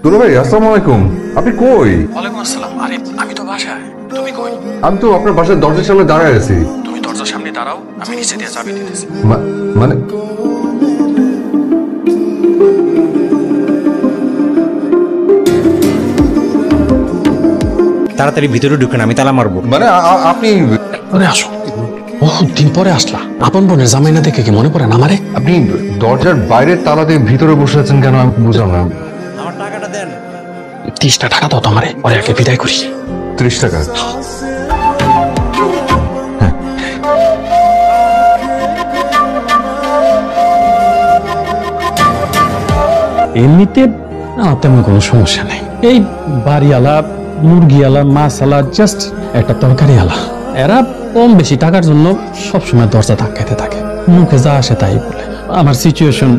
দুলা ভাই আসসালামু আলাইকুম। আপনি কই? ওয়ালাইকুম আসসালাম। আরে আমি তো বাসায়, তুমি কই? আমি তো আপনার বাসার দরজার সামনে দাঁড়ায় আছি। তুমি দরজার সামনে দাঁড়াও, আমি নিচে দিয়ে চাবি দিতেছি। মানে তাড়াতাড়ি ভিতরে ঢুকেন, আমি তালা মারবো। মানে আপনি আসো, বহুত দিন পরে আসলা। আপন বোনের জামাই না দেখে কি মনে পড়ে না আমারে? আপনি দরজার বাইরে তালা দিয়ে ভিতরে বসে আছেন কেন আমি বুঝলাম না। আমার টাকাটা দেন। 30টা টাকা দাও তো আমারে, পরে আগে বিদায় করি। 30 টাকা? এমনিতে তেমন কোনো সমস্যা নেই। এই বাড়িওয়ালা, মুরগিওয়ালা, মাছওয়ালা, জাস্ট একটা তরকারিওয়ালা, এরা কম বেশি টাকার জন্য সবসময় দরজা ধাক্কাইতে থাকে, মুখে যা আসে তাই বলে। আমার সিচুয়েশন,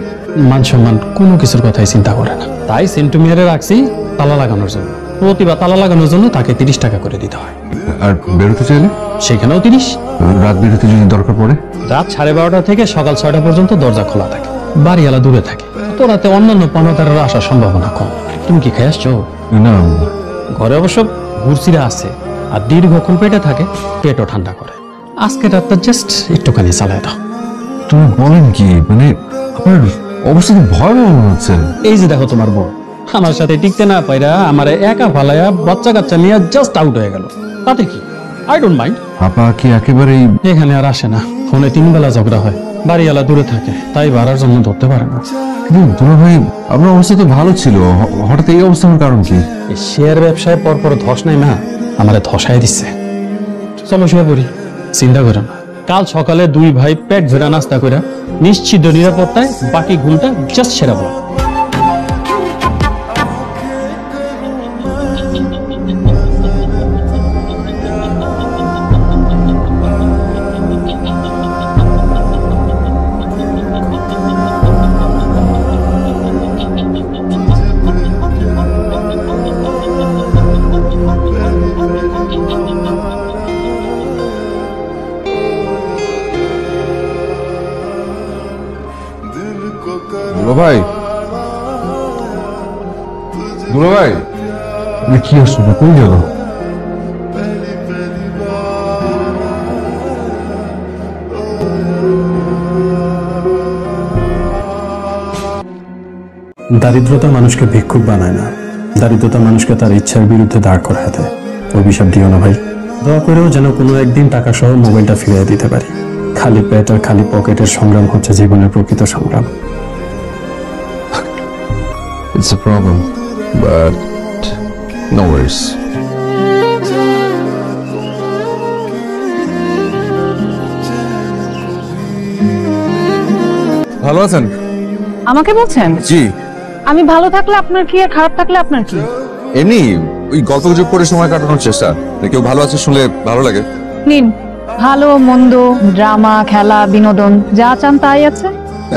মান সম্মান কোনো কিছুর কথাই চিন্তা করে না। তাই সেন্টু মিয়ারে রাখছি তালা লাগানোর জন্য। প্রতিবার তালা লাগানোর জন্য তাকে 30 টাকা করে দিতে হয়। আর বেরোতে চাইলে? সেখানেও 30। রাত বিরতি যদি দরকার পড়ে? রাত 12:30 থেকে সকাল 6টা পর্যন্ত দরজা খোলা থাকে। বাড়িওয়ালা দূরে থাকে, তো রাতে অন্যান্য পানাদারের আসার সম্ভাবনা কম। তুমি কি খেয়ে আসছো? না, ঘরে অবশ্য ঘুরছিরা আছে, আর দীর্ঘক্ষণ পেটে থাকে, পেটও ঠান্ডা করে। আজকে রাতটা জাস্ট একটুখানি চালায় দাও। তুমি বলেন কি? মানে আপনার অবস্থা তো ভয়াবহ মনে হচ্ছে। এই যে দেখো তোমার বউ আমার সাথে টিকতে না পাইরা আমারে একা ফালাইয়া বাচ্চা কাচ্চা নিয়ে জাস্ট আউট হয়ে গেল। তাতে কি, আই ডোন্ট মাইন্ড। আপা কি একেবারেই? এখানে আর আসে না, ফোনে 3 বেলা ঝগড়া হয়। বাড়িওয়ালা দূরে থাকে, তাই বাড়ার জন্য ধরতে পারে না। কিন্তু দুলা ভাই আপনার অবস্থা তো ভালো ছিল, হঠাৎ এই অবস্থার কারণ কি? এই শেয়ার ব্যবসায় পরপর ধস নাই না, আমারে ধসাই দিচ্ছে। চলো শুয়ে পড়ি, চিন্তা করো না। কাল সকালে 2 ভাই পেট ভরা নাস্তা করে নিশ্চিত নিরাপত্তায় বাকি ঘুমটা জাস্ট সেরাবো। দুলা ভাই, দুলা ভাই, কি আসছো? কই গেল? দারিদ্রতা মানুষকে ভিক্ষুক বানায় না, দারিদ্রতা মানুষকে তার ইচ্ছার বিরুদ্ধে দাঁড় করায় দেয়। অভিশাপ দিও না ভাই। দয়া করেও যেন কোনো একদিন টাকা সহ মোবাইলটা ফিরিয়ে দিতে পারি। খালি পেট আর খালি পকেটের সংগ্রাম হচ্ছে জীবনের প্রকৃত সংগ্রাম। It's a problem, but no worries. ভালো আছেন? আমাকে বলছেন? জি। আমি ভালো থাকলে আপনার কি, আর খারাপ থাকলে আপনার কি? এমনি ওই গল্প গুজব করে সময় কাটানোর চেষ্টা। কেউ ভালো আছে শুনলে ভালো লাগে। নিন, ভালো মন্দ, ড্রামা, খেলা, বিনোদন, যা চান তাই আছে।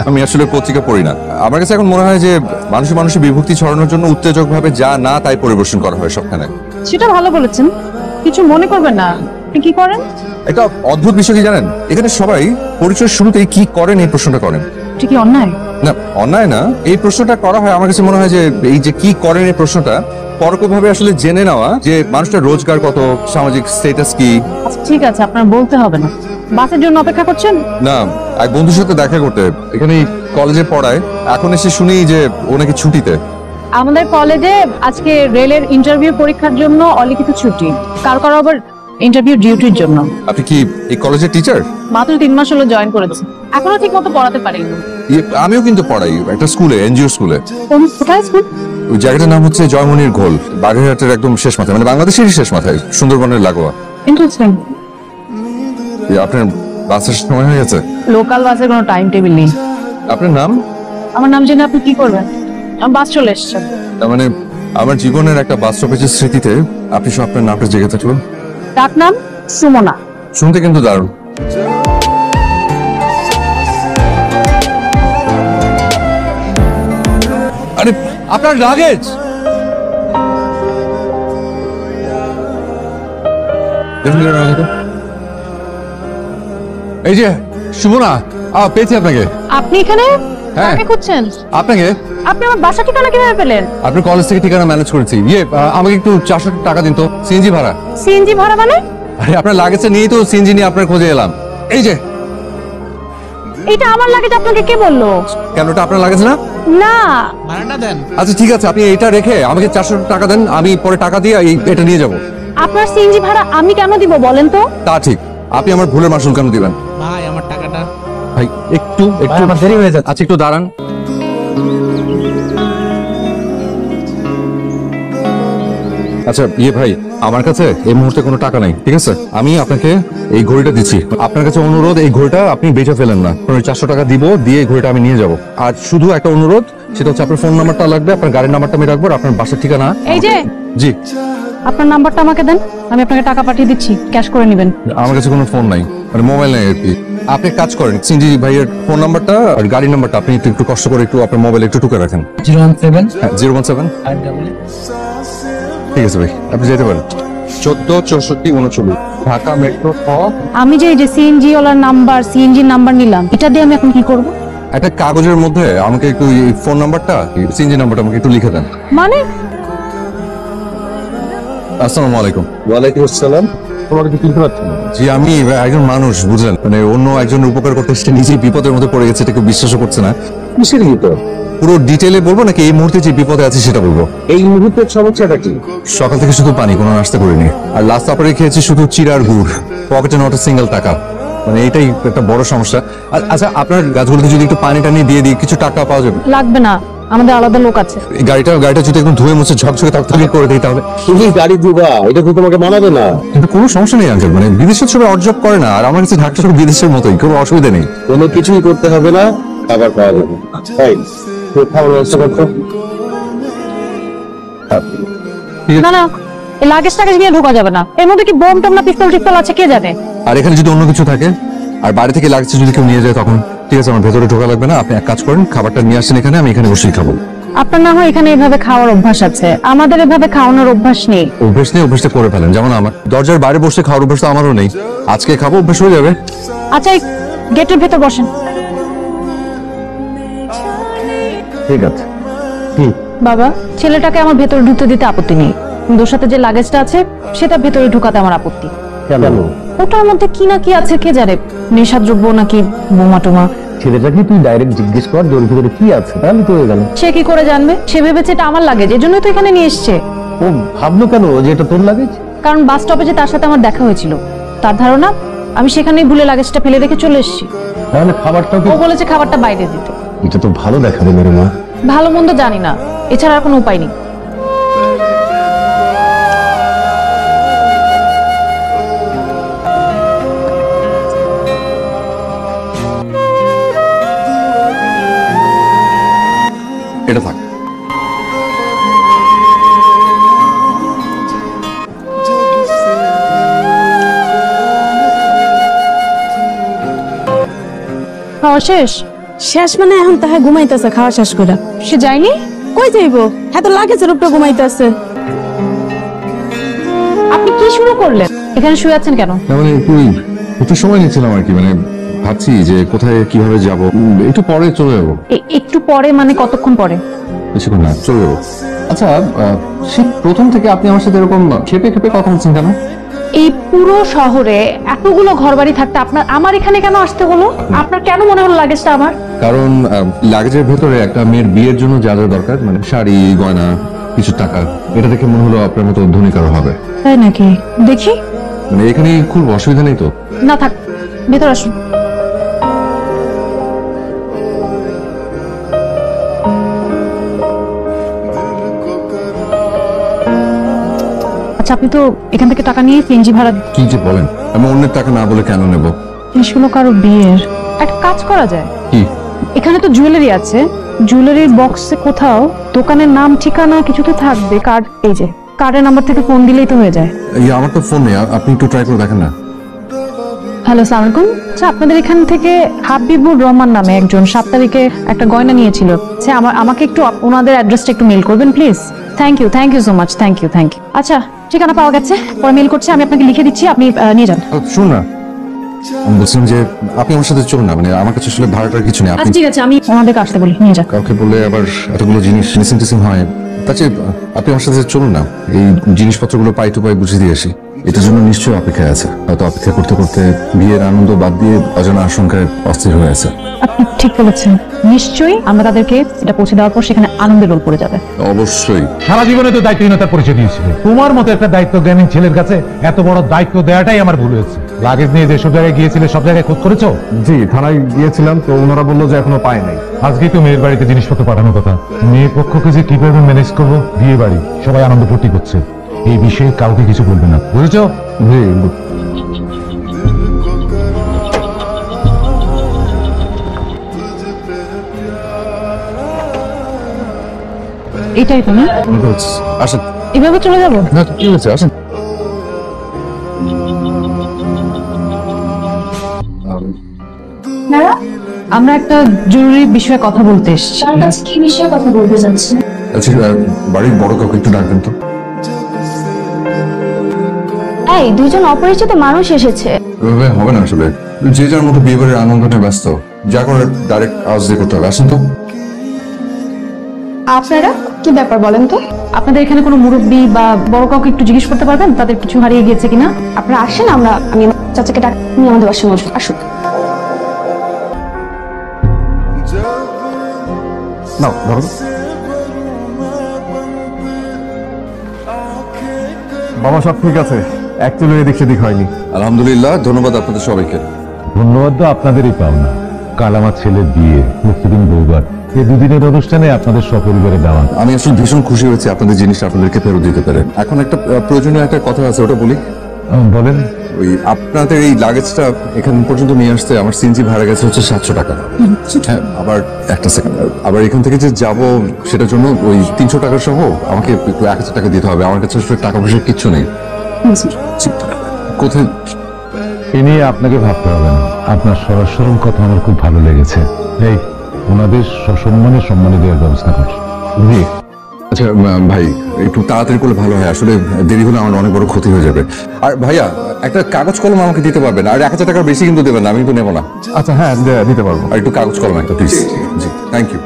আমি আসলে পত্রিকা পড়ি না। আমার কাছে এখন মনে হয় যে মানুষে মানুষে বিভক্তি ছড়ানোর জন্য উত্তেজক ভাবে যা না তাই পরিবেশন করা হয় সবখানে। সেটা ভালো বলেছেন, কিছু মনে করবেন না। আপনি কি করেন? একটা অদ্ভুত বিষয় কি জানেন? এখানে সবাই পরিচয়ের শুরুতেই কি করেন এই প্রশ্নটা করেন। এটা কি অন্যায়? না, অন্যায় না। এই প্রশ্নটা করা হয় আমার কাছে মনে হয় যে এই যে কি করেন এই প্রশ্নটা পরোক্ষভাবে আসলে জেনে নেওয়া যে মানুষটার রোজগার কত, সামাজিক স্ট্যাটাস কি। আচ্ছা ঠিক আছে, আপনার বলতে হবে না। বাসের জন্য অপেক্ষা করছেন? না, এক বন্ধুর সাথে দেখা করতে এখানে কলেজে পড়ায়। এখন এসে শুনি যে ও নাকি ছুটিতে। আমাদের কলেজে আজকে রেলের ইন্টারভিউ পরীক্ষার জন্য অলিখিত ছুটি, কারো আবার ইন্টারভিউ ডিউটির জন্য। আপনি কি এই কলেজের টিচার? মাত্র 3 মাস হলো জয়েন করেছি, এখনো ঠিক মতো পড়াতে পারিনি। আমিও কিন্তু পড়াই একটা স্কুলে, এনজিও স্কুলে। কোথায় স্কুল? ওই জায়গাটার নাম হচ্ছে জয়মনির ঘোল, বাগেরহাটের একদম শেষ মাথায়, মানে বাংলাদেশেরই শেষ মাথায়, সুন্দরবনের লাগোয়া। ইন্টারেস্টিং। আপনার বাসের সময় হয়ে গেছে? লোকাল বাসের কোনো টাইম টেবিল নেই। আপনার নাম? আমার নাম জেনে আপনি কি করবেন? আমার বাস চলে এসছে। তার মানে আমার জীবনের একটা বাস স্টপেজের স্মৃতিতে আপনি সব আপনার নামটা জেগে থাকলো। ডাক নাম সুমনা। শুনতে কিন্তু দারুণ। আরে আপনার লাগেজ। এই যে সুমনা, পেয়েছি আপনাকে। আপনি এখানে? হ্যাঁ কাকে খুঁজছেন? আপনাকে। আপনি আমার বাসা ঠিকানা কিভাবে পেলেন? আপনার কলেজ থেকে ঠিকানা ম্যানেজ করেছি। আমাকে একটু 400 টাকা দিন তো, সিএনজি ভাড়া। সিএনজি ভাড়া মানে? আরে আপনার লাগেজটা নিয়েই তো সিএনজি নিয়ে আপনার খোঁজে এলাম। এই যে। এটা আমার লাগেজ, আপনাকে কে বললো? কেন, ওটা আপনার লাগেজ না? না। আচ্ছা ঠিক আছে, আপনি এটা রেখে আমাকে 400 টাকা দেন, আমি পরে টাকা দিয়ে এটা নিয়ে যাব। আপনার সিএনজি ভাড়া আমি কেন দিব বলেন তো? তা ঠিক, আপনি আমার ভুলের মাসুল কেন দিবেন? ভাই আমার টাকাটা। ভাই একটু আমার দেরি হয়ে যাচ্ছে। আচ্ছা একটু দাঁড়ান। আচ্ছা ভাই, আমার কাছে এই মুহূর্তে কোনো টাকা নাই, ঠিক আছে? আমি আপনাকে এই ঘড়িটা দিচ্ছি। আপনার কাছে অনুরোধ, এই ঘড়িটা আপনি বেচে ফেলেন না। 400 টাকা দিব, দিয়ে এই ঘড়িটা আমি নিয়ে যাব। আর শুধু একটা অনুরোধ, সেটা হচ্ছে আপনার ফোন নাম্বারটা লাগবে, আপনার গাড়ির নাম্বারটা আমি রাখবো, আর আপনার বাসার ঠিকানা। এই যে, জি। আপনার নাম্বারটা আমাকে দেন, আমি আপনাকে টাকা পাঠিয়ে দিচ্ছি, ক্যাশ করে নেবেন। আমার কাছে কোনো ফোন নাই, মানে মোবাইল নাই আর কি। আপনি এক কাজ করেন, সিনজি ভাইয়ের ফোন নাম্বারটা আর গাড়ির নাম্বারটা আপনি একটু কষ্ট করে একটু আপনার মোবাইলে একটু টুকে রাখেন। 017 হ্যাঁ 017। ঠিক আছে ভাই, আপনি যেতে পারেন। 14 64 39 ঢাকা মেট্রো। আমি যে এই যে সিএনজি ওলার নাম্বার, সিএনজি নাম্বার নিলাম, এটা দিয়ে আমি এখন কি করব? একটা কাগজের মধ্যে আমাকে একটু ফোন নাম্বারটা, সিএনজি নাম্বারটা আমাকে একটু লিখে দেন। মানে? আসসালামু আলাইকুম। ওয়ালাইকুম আসসালাম। তোমাকে কি চিনতে পারছেন? জি, আমি একজন মানুষ, বুঝলেন, মানে অন্য একজনের উপকার করতে এসে নিজেই বিপদের মধ্যে পড়ে গেছে, এটা কেউ বিশ্বাসও করছে না। কিসের বিপদ? পুরো ডিটেইলে বলবো নাকি এই মুহূর্তে যে বিপদে আছে সেটা বলবো? এই মুহূর্তের সমস্যাটা কি? সকাল থেকে শুধু পানি, কোনো নাস্তা করিনি, আর লাস্ট সাপারে খেয়েছি শুধু চিড়ার গুড়, পকেটে নট সিঙ্গেল টাকা। মানে এটাই একটা বড় সমস্যা। আচ্ছা, আপনার গাছগুলোতে যদি একটু পানি টানি দিয়ে দিই, কিছু টাকা পাওয়া যাবে? লাগবে না, আমাদের আলাদা লোক আছে। এই গাড়িটা যদি একদম ধুয়ে মুছে ঝকঝকে তকতকে করে দিই তাহলে। তুমি গাড়ি দিবা, এটা তো তোমাকে মানাবে না। কিন্তু কোনো সমস্যা নেই আঙ্কেল, মানে বিদেশের সবাই অর্জব করে না, আর আমার কাছে ঢাকা সব বিদেশের মতোই, কোনো অসুবিধা নেই। কোনো কিছুই করতে হবে না, খাবার পাওয়া যাবে। তাই তুমি খাবার ব্যবস্থা করছো? না না, এই লাগেজ টাগেজ নিয়ে ঢোকা যাবে না। এর মধ্যে কি বোম টম না পিস্তল টিস্তল আছে কে জানে? আর এখানে যদি অন্য কিছু থাকে আর বাড়ি থেকে লাগছে যদি কেউ নিয়ে যায় তখন? ঠিক আছে, আমার ভেতরে ঢোকা লাগবে না, আপনি এক কাজ করেন, খাবারটা নিয়ে আসেন এখানে, আমি এখানে বসেই খাবো। আপনার না হয় এখানে এভাবে খাওয়ার অভ্যাস আছে, আমাদের এভাবে খাওয়ানোর অভ্যাস নেই। অভ্যেস নেই, অভ্যেসটা করে ফেলেন। যেমন আমার দরজার বাইরে বসে খাওয়ার অভ্যাস তো আমারও নেই, আজকে খাবো, অভ্যেস হয়ে যাবে। আচ্ছা, এই গেটের ভেতর বসেন। ঠিক আছে। বাবা, ছেলেটাকে আমার ভেতরে ঢুকতে দিতে আপত্তি নেই, কিন্তু ওর সাথে যে লাগেজটা আছে সেটা ভেতরে ঢুকাতে আমার আপত্তি। কেন? ওটার মধ্যে কি না কি আছে কে জানে, নেশাদ্রব্য নাকি বোমা টোমা। ছেলেটাকে তুই ডাইরেক্ট জিজ্ঞেস কর যে ওর ভিতরে কি আছে, তাহলে তো হয়ে গেল। সে কি করে জানবে? সে ভেবেছে এটা আমার লাগেজ, এজন্যই তো এখানে নিয়ে এসছে। ও ভাবলো কেন যে এটা তোর লাগেজ? কারণ বাস স্টপেজে তার সাথে আমার দেখা হয়েছিল, তার ধারণা আমি সেখানেই ভুলে লাগেজটা ফেলে রেখে চলে এসেছি। তাহলে খাবারটাও ও বলেছে খাবারটা বাইরে দিতে। এটা তো ভালো দেখাবে মেরে মা। ভালো মন্দ জানি না, এছাড়া আর কোনো উপায় নেই। এটা থাক। খাওয়া শেষ? শেষ মানে এখন তাহে ঘুমাইতেছে খাওয়া শেষ করে। সে যায়নি? কই যাইবো? হ্যাঁ তো লাগেছে উপরে ঘুমাইতেছে। আপনি কি শুরু করলেন? এখানে শুয়ে আছেন কেন? না মানে একটু সময় নিচ্ছিলাম আর কি, মানে ভাবছি যে কোথায় কিভাবে যাব, একটু পরে চলে যাবো। একটু পরে মানে কতক্ষণ পরে? বেশিক্ষণ না, চলে যাবো। আচ্ছা, সে প্রথম থেকে আপনি আমার সাথে এরকম খেপে খেপে কথা বলছেন কেন? এই পুরো শহরে এতগুলো ঘরবাড়ি থাকতে আপনার আমার এখানে কেন আসতে হলো? আপনার কেন মনে হলো লাগেজটা আমার? কারণ লাগেজের ভেতরে একটা মেয়ের বিয়ের জন্য যা যা দরকার, মানে শাড়ি, গয়না, কিছু টাকা, এটা দেখে মনে হলো আপনার মতো ধনী কারো হবে। তাই নাকি? দেখি। মানে এখানে খুব অসুবিধা নেই তো? না থাক, ভেতর আসুন। আচ্ছা, আপনি তো এখান থেকে টাকা নিয়ে সিএনজি ভাড়া কি যে বলেন, আমি অন্যের টাকা না বলে কেন নেব? জিনিসগুলো কারো বিয়ের। একটা কাজ করা যায়, কি? এখানে তো জুয়েলারি আছে, জুয়েলারির বক্সে কোথাও দোকানের নাম ঠিকানা কিছু তো থাকবে। কার্ড, এই যে কার্ডের নাম্বার থেকে ফোন দিলেই তো হয়ে যায়। আমার তো ফোন নেই, আপনি একটু ট্রাই করে দেখেন না। হ্যালো, আসসালামু আলাইকুম। আচ্ছা, আপনাদের এখান থেকে হাবিবুর রহমান নামে একজন 7 তারিখে একটা গয়না নিয়েছিল। আচ্ছা, আমাকে একটু ওনাদের অ্যাড্রেসটা একটু মেল করবেন please. Thank you so much, thank you. আচ্ছা, ঠিকানা পাওয়া গেছে, পরে মেল করছি, আমি আপনাকে লিখে দিচ্ছি, আপনি নিয়ে যান। শুন না, আমি বলছিলাম যে আপনি আমার সাথে চলুন না, মানে আমার কাছে আসলে ভাড়াটার কিছু নেই। আপনি আচ্ছা ঠিক আছে, আমি ওনাদেরকে আসতে বলি, নিয়ে যাক। কাউকে বললে আবার এতগুলো জিনিস মিসিং টিসিং হয়। তাছাড়া আপনি আমার সাথে চলুন না, এই জিনিসপত্রগুলো পাই টু পাই বুঝিয়ে দিয়ে আসি। এটার জন্য নিশ্চয়ই অপেক্ষায় আছে, হয়তো অপেক্ষা করতে করতে বিয়ের আনন্দ বাদ দিয়ে অজানা আশঙ্কায় অস্থির হয়ে আছে। আপনি ঠিক বলেছেন, নিশ্চয়ই আমরা তাদেরকে এটা পৌঁছে দেওয়ার পর সেখানে আনন্দের রোল পড়ে যাবে। অবশ্যই। সারা জীবনে তো দায়িত্বহীনতার পরিচয় দিয়েছিলে। তোমার মতো একটা দায়িত্বজ্ঞানী ছেলের কাছে এত বড় দায়িত্ব দেওয়াটাই আমার ভুল হয়েছে। লাগেজ নিয়ে যেসব জায়গায় গিয়েছিলে সব জায়গায় খোঁজ করেছো? জি, থানায় গিয়েছিলাম, তো ওনারা বললো যে এখনো পায় নাই। আজকেই তো মেয়ের বাড়িতে জিনিসপত্র পাঠানোর কথা। মেয়ে পক্ষকে যে কিভাবে ম্যানেজ করবো, বিয়ে বাড়ি সবাই আনন্দ ফুর্তি করছে, এই বিষয়ে কাউকে কিছু বলবে না, বুঝেছো? জি। এটাই তো না, আসেন। এভাবে চলে যাবো? না কি হয়েছে, আসেন। আমরা একটা জরুরি বিষয়ে কথা বলতে এসেছি। কি বিষয়ে কথা বলতে যাচ্ছেন? আচ্ছা, বাড়ির বড় কাউকে একটু ডাকবেন তো। এই দুজন অপরিচিত মানুষ এসেছে। এভাবে হবে না আসলে, যে যার মতো বিয়ে বাড়ির আনন্দ নিয়ে ব্যস্ত, যা করে ডাইরেক্ট আওয়াজ দিয়ে করতে হবে। আসেন তো। আপনারা কি ব্যাপার বলেন তো? আপনাদের এখানে কোনো মুরব্বী বা বড় কাউকে একটু জিজ্ঞেস করতে পারবেন তাদের কিছু হারিয়ে গিয়েছে কিনা? আপনারা আসেন, আমি আমার চাচাকে ডাক নিয়ে আমাদের বাসায় আসুন। আসুন। নাও ধরো। বাবা সব ঠিক আছে, অ্যাকচুয়ালি এদিক সেদিক হয়নি। আলহামদুলিল্লাহ, ধন্যবাদ আপনাদের সবাইকে। ধন্যবাদ তো আপনাদেরই পাওনা। কাল আমার ছেলের বিয়ে, মুক্তিদিন বৌভাত, এই দুদিনের অনুষ্ঠানে আপনাদের সপরিবারে দেওয়া। আমি আসলে ভীষণ খুশি হয়েছি আপনাদের জিনিসটা আপনাদেরকে ফেরত দিতে পেরে। এখন একটা প্রয়োজনীয় একটা কথা আছে, ওটা বলি। বলেন। ওই আপনাদের এই লাগেজটা এখান পর্যন্ত নিয়ে আসতে আমার সিএনজি ভাড়া গেছে হচ্ছে 700 টাকা। হ্যাঁ, আবার একটা সেকেন্ড, আবার এখান থেকে যে যাব সেটার জন্য ওই 300 টাকা সহ আমাকে একটু 1000 টাকা দিতে হবে। আমার কাছে আসলে টাকা পয়সা কিচ্ছু নেই। কোথায়? এ নিয়ে আপনাকে ভাবতে হবে না, আপনার সরল সরল কথা আমার খুব ভালো লেগেছে। এই ওনাদের সসম্মানে সম্মানে দেওয়ার ব্যবস্থা কর। জি। আচ্ছা ভাই, একটু তাড়াতাড়ি করলে ভালো হয়, আসলে দেরি হলে আমার অনেক বড় ক্ষতি হয়ে যাবে। আর ভাইয়া, একটা কাগজ কলম আমাকে দিতে পারবেন? আর 1000 টাকার বেশি কিন্তু দেবেন না, আমি তো নেবো না। আচ্ছা হ্যাঁ, দিতে পারবো। আর একটু কাগজ কলম একটা প্লিজ। G, thank you.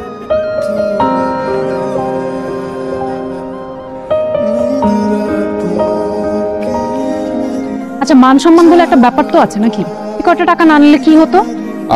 আচ্ছা, মান সম্মান বলে একটা ব্যাপার তো আছে নাকি? কত টাকা না নিলে কি হতো?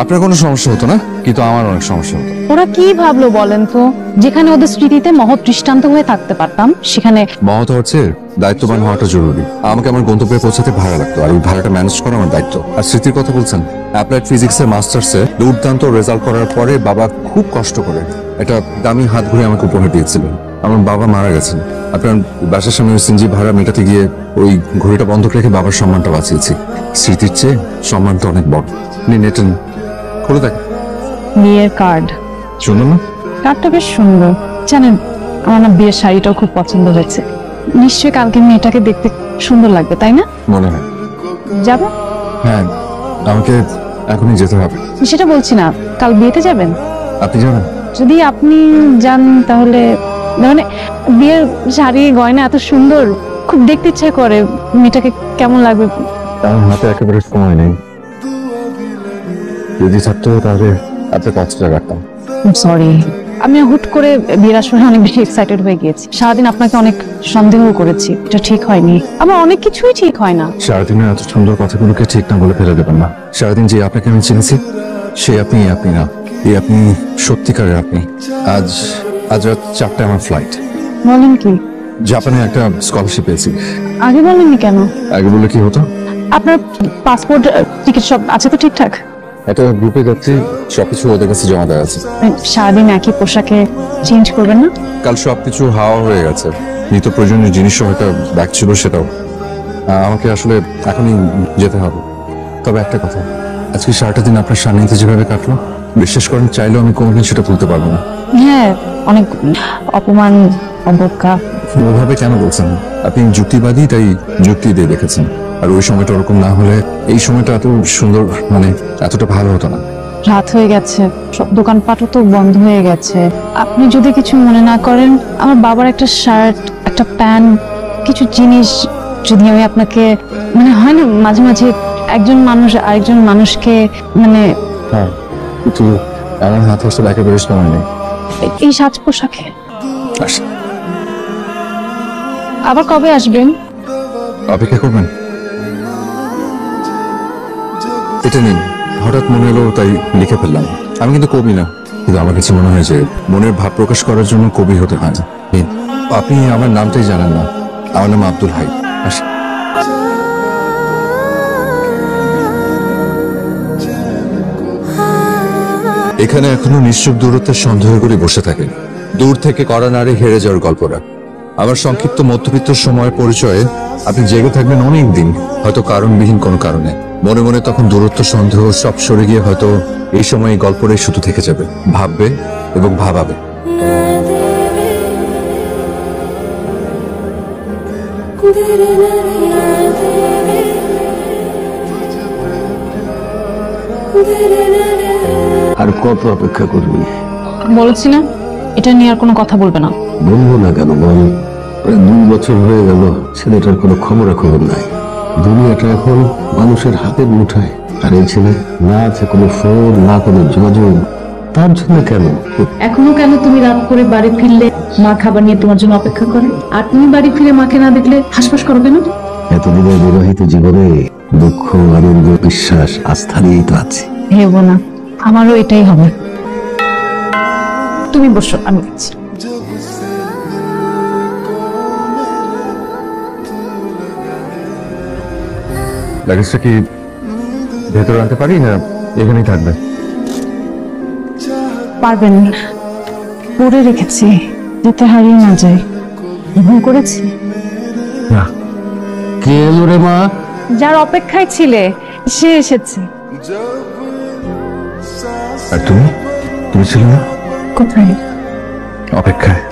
আপনার কোনো সমস্যা হতো না, কিন্তু আমার অনেক সমস্যা হতো। ওরা কি ভাবলো বলেন তো? যেখানে ওদের স্মৃতিতে মহৎ দৃষ্টান্ত হয়ে থাকতে পারতাম, সেখানে মহৎ হচ্ছে দায়িত্ববান হওয়াটা জরুরি। আমাকে আমার গন্তব্যে পৌঁছাতে ভাড়া লাগতো, আর ওই ভাড়াটা ম্যানেজ করা আমার দায়িত্ব। আর স্মৃতির কথা বলছেন, অ্যাপ্লাইড ফিজিক্সের মাস্টার্সে দুর্দান্ত রেজাল্ট করার পরে বাবা খুব কষ্ট করে একটা দামি হাত ঘুরে আমাকে উপহার দিয়েছিলেন। আমার বাবা মারা গেছেন। আপনার বাসার সামনে সিএনজি ভাড়া মেটাতে গিয়ে ওই ঘড়িটা বন্ধক রেখে বাবার সম্মানটা বাঁচিয়েছি। স্মৃতির চেয়ে সম্মানটা অনেক বড়। নেটেন খুলে দেখ। বিয়ের কার্ড। শুনুন না, কার্ডটা বেশ সুন্দর। জানেন, আমার না বিয়ের শাড়িটাও খুব পছন্দ হয়েছে। নিশ্চয়ই কালকে মেয়েটাকে দেখতে সুন্দর লাগবে, তাই না? মনে হয়। যাবো? হ্যাঁ, আমাকে এখনই যেতে হবে। সেটা বলছি না, কাল বিয়েতে যাবেন? আপনি যাবেন? যদি আপনি যান তাহলে, মানে বিয়ের শাড়ি গয়না এত সুন্দর, খুব দেখতে ইচ্ছা করে মেয়েটাকে কেমন লাগবে। আমার হাতে একেবারে সময় নেই। যদি থাকতো তাহলে আপনার কাজটা রাখতাম। সরি, আমি হুট করে বিয়ের আসরে অনেক বেশি এক্সাইটেড হয়ে গিয়েছি। সারাদিন আপনাকে অনেক সন্দেহ করেছি, এটা ঠিক হয়নি। আমার অনেক কিছুই ঠিক হয় না। সারাদিনের এত সুন্দর কথাগুলোকে ঠিক না বলে ফেলে দেবেন না। সারাদিন যে আপনাকে আমি চিনেছি, সে আপনি না, এই আপনি সত্যিকারের আপনি। আজ রাত 4টায় আমার ফ্লাইট। বলেন কি? জাপানে একটা স্কলারশিপ পেয়েছি। আগে বলেননি কেন? আগে বললে কি হতো? আপনার পাসপোর্ট টিকিট সব আছে তো ঠিকঠাক? একটা গ্রুপে যাচ্ছি, সবকিছু ওদের কাছে জমা দেওয়া আছে। সারাদিন একই পোশাকে চেঞ্জ করবেন না? কাল সবকিছু হাওয়া হয়ে গেছে। নিত্য প্রয়োজনীয় জিনিস সহ একটা ব্যাগ ছিল, সেটাও। আমাকে আসলে এখনই যেতে হবে। তবে একটা কথা, আজকে সারাটা দিন আপনার সান্নিধ্যে যেভাবে কাটলো, বিশ্বাস করেন চাইলেও আমি কোনোদিন সেটা ভুলতে পারবো না। হ্যাঁ, অনেক অপমান, অবজ্ঞা। ওভাবে কেন বলছেন? আপনি যুক্তিবাদী, তাই যুক্তি দিয়ে দেখেছেন। আর ওই সময়টা ওরকম না হলে এই সময়টা এত সুন্দর, মানে এতটা ভালো হতো না। রাত হয়ে গেছে, সব দোকানপাটও তো বন্ধ হয়ে গেছে। আপনি যদি কিছু মনে না করেন, আমার বাবার একটা শার্ট, একটা প্যান্ট, কিছু জিনিস যদি আমি আপনাকে, মানে হয় না মাঝে মাঝে একজন মানুষ আরেকজন মানুষকে মানে হ্যাঁ কিন্তু আমার হাত হচ্ছে একেবারে সময় নেই। এই সাজ পোশাকে আচ্ছা, আবার কবে আসবেন? অপেক্ষা করবেন? এটা নিন, হঠাৎ মনে এলো তাই লিখে ফেললাম। আমি কিন্তু কবি না, কিন্তু আমার কাছে মনে হয় যে মনের ভাব প্রকাশ করার জন্য কবি হতে হয় না। নিন, আপনি আমার নামটাই জানেন না, আমার নাম আব্দুল হাই। আসি। এখানে এখনো নিশ্চুপ দূরত্বের সন্দেহ করে বসে থাকে, দূর থেকে কড়া নাড়ে হেরে যাওয়ার গল্পটা। আমার সংক্ষিপ্ত মধ্যবিত্ত সময়ের পরিচয়ে আপনি জেগে থাকবেন অনেক দিন, হয়তো কারণবিহীন কোনো কারণে। মনে মনে তখন দূরত্ব সন্দেহ সব সরে গিয়ে হয়তো এই সময় এই গল্পটাই শুধু থেকে যাবে, ভাববে এবং ভাবাবে। আর কত অপেক্ষা করবি? বলেছি না এটা নিয়ে আর কোনো কথা বলবে না। বলবো না কেন বল? প্রায় 2 বছর হয়ে গেল ছেলেটার কোনো খবর নাই। দুনিয়াটা এখন মানুষের হাতের মুঠায়, আর এই ছেলে না আছে কোনো ফোন, না কোনো যোগাযোগ। তার জন্য কেন? এখনো কেন তুমি রাত করে বাড়ি ফিরলে মা খাবার নিয়ে তোমার জন্য অপেক্ষা করে, আর তুমি বাড়ি ফিরে মাকে না দেখলে হাসপাস করো কেন? এতদিনের বিবাহিত জীবনে দুঃখ, আনন্দ, বিশ্বাস, আস্থা নিয়েই তো আছে। হেবো না, আমারও এটাই হবে। তুমি বসো, আমি দেখছি। লাগেজটা কি ভেতরে আনতে পারি না এখানেই থাকবে? পারবেন, পরে রেখেছি যাতে হারিয়ে না যায়। ভুল করেছি? না। কে এলো রে মা? যার অপেক্ষায় ছিলে সে এসেছে। আর তুমি? তুমি ছিলে না কোথায়? অপেক্ষায়?